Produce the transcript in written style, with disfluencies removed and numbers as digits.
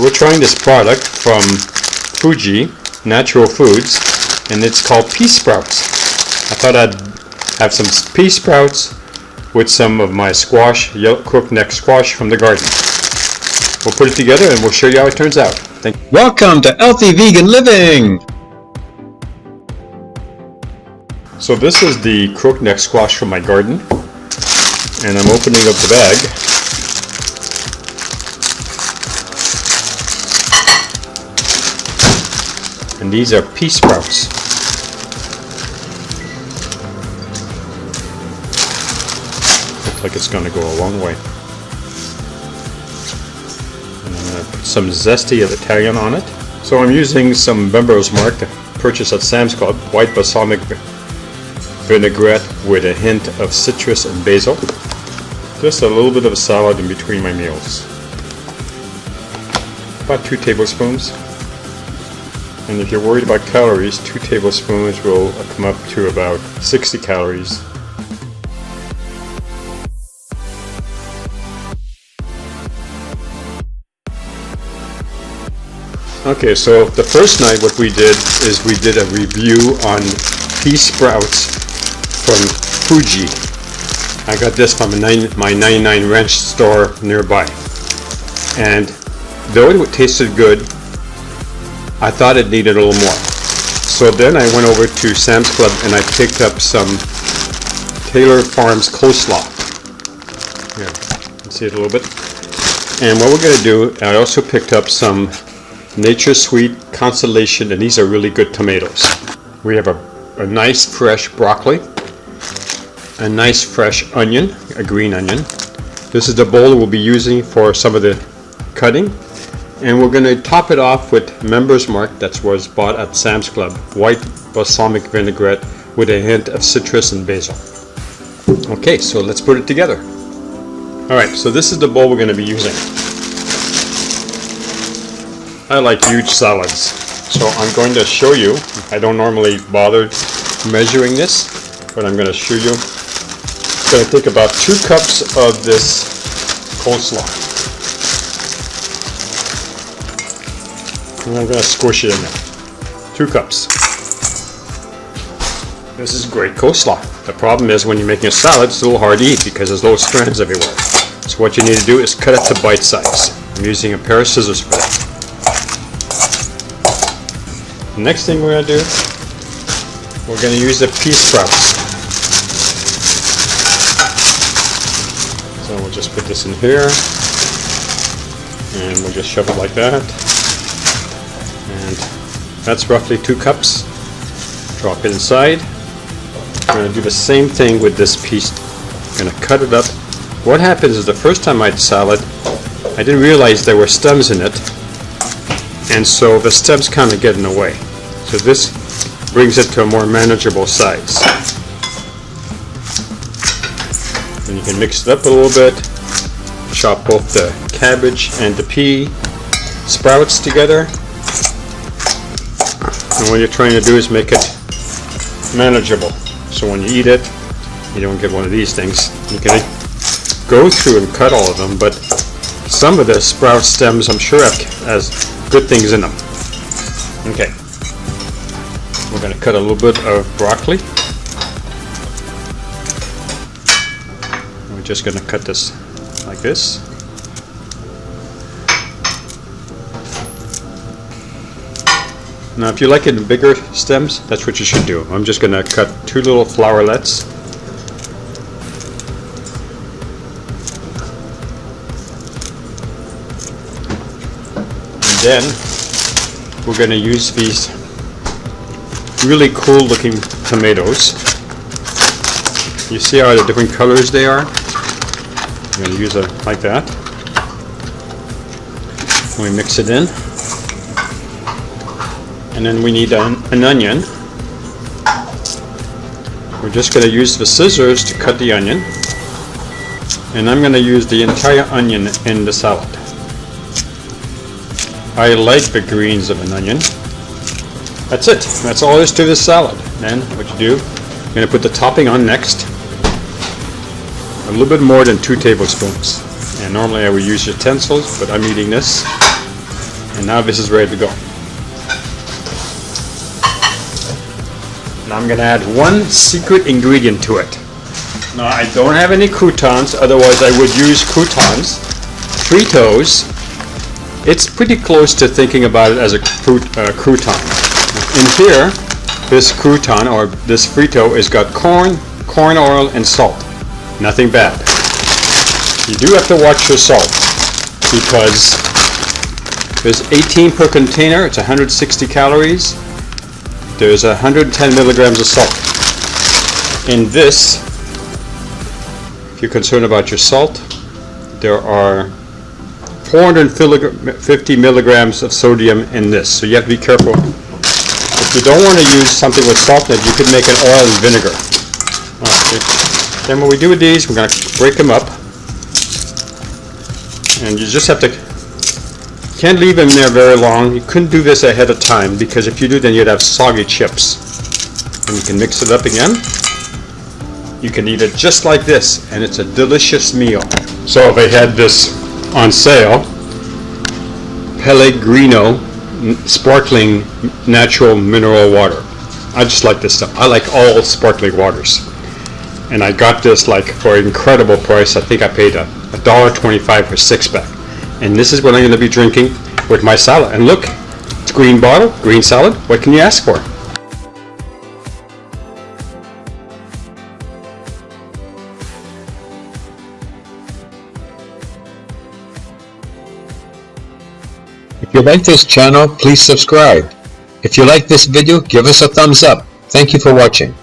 We're trying this product from Fuji Natural Foods, and it's called pea sprouts. I thought I'd have some pea sprouts with some of my squash, yellow crookneck squash from the garden. We'll put it together and we'll show you how it turns out. Thank you. Welcome to Healthy Vegan Living! So this is the crookneck squash from my garden, and I'm opening up the bag. And these are pea sprouts. Looks like it's going to go a long way. And I'm going to put some zesty of Italian on it. So I'm using some Bembo's Mark to purchase at Sam's Club, white balsamic vinaigrette with a hint of citrus and basil. Just a little bit of a salad in between my meals. About 2 tablespoons. And if you're worried about calories, 2 tablespoons will come up to about 60 calories. Okay, so the first night what we did is we did a review on pea sprouts from Fuji. I got this from my 99 Ranch store nearby. And though it tasted good, I thought it needed a little more. So then I went over to Sam's Club and I picked up some Taylor Farms coleslaw. Here, you can see it a little bit. And what we're going to do, I also picked up some Nature Sweet Constellation, and these are really good tomatoes. We have a nice fresh broccoli, a nice fresh onion, a green onion. This is the bowl we'll be using for some of the cutting. And we're going to top it off with Members Mark that was bought at Sam's Club, white balsamic vinaigrette with a hint of citrus and basil. Okay, so let's put it together. Alright, so this is the bowl we're going to be using. I like huge salads, so I'm going to show you. I don't normally bother measuring this, but I'm going to show you. It's going to take about 2 cups of this coleslaw. And I'm going to squish it in there. 2 cups. This is great coleslaw. The problem is when you're making a salad, it's a little hard to eat because there's little strands everywhere. So what you need to do is cut it to bite size. I'm using a pair of scissors for that. The next thing we're going to do, we're going to use the pea sprouts. So we'll just put this in here, and we'll just shove it like that. And that's roughly 2 cups. Drop it inside. We're going to do the same thing with this piece. I'm going to cut it up. What happens is the first time I had salad, I didn't realize there were stems in it, and so the stems kind of get in the way. So this brings it to a more manageable size. And you can mix it up a little bit. Chop both the cabbage and the pea sprouts together. And what you're trying to do is make it manageable. So when you eat it, you don't get one of these things. You can go through and cut all of them, but some of the sprout stems I'm sure has good things in them. Okay. We're going to cut a little bit of broccoli. We're just going to cut this like this. Now if you like it in bigger stems, that's what you should do. I'm just going to cut 2 little flowerlets. And then we're going to use these really cool looking tomatoes. You see how the different colors they are? I'm going to use it like that. We mix it in. And then we need an onion. We're just going to use the scissors to cut the onion. And I'm going to use the entire onion in the salad. I like the greens of an onion. That's it. That's all there is to this salad. Then what you do, you're going to put the topping on next. A little bit more than 2 tablespoons. And normally I would use utensils, but I'm eating this. And now this is ready to go. Now I'm going to add one secret ingredient to it. Now I don't have any croutons, otherwise I would use croutons. Fritos, it's pretty close to thinking about it as a crouton. In here, this crouton or this frito has got corn oil and salt. Nothing bad. You do have to watch your salt because there's 18 per container, it's 160 calories. There's 110 milligrams of salt. In this, if you're concerned about your salt, there are 450 milligrams of sodium in this, so you have to be careful. If you don't want to use something with salt in it, you could make an oil and vinegar. Okay. Then what we do with these, we're going to break them up, and you just have to, can't leave them there very long. You couldn't do this ahead of time because if you do, then you'd have soggy chips. And you can mix it up again. You can eat it just like this, and it's a delicious meal. So they had this on sale, Pellegrino sparkling natural mineral water. I just like this stuff. I like all sparkling waters. And I got this like for an incredible price. I think I paid $1.25 for 6-pack. And this is what I'm going to be drinking with my salad. And look, it's green bottle, green salad. What can you ask for? If you like this channel, please subscribe. If you like this video, give us a thumbs up. Thank you for watching.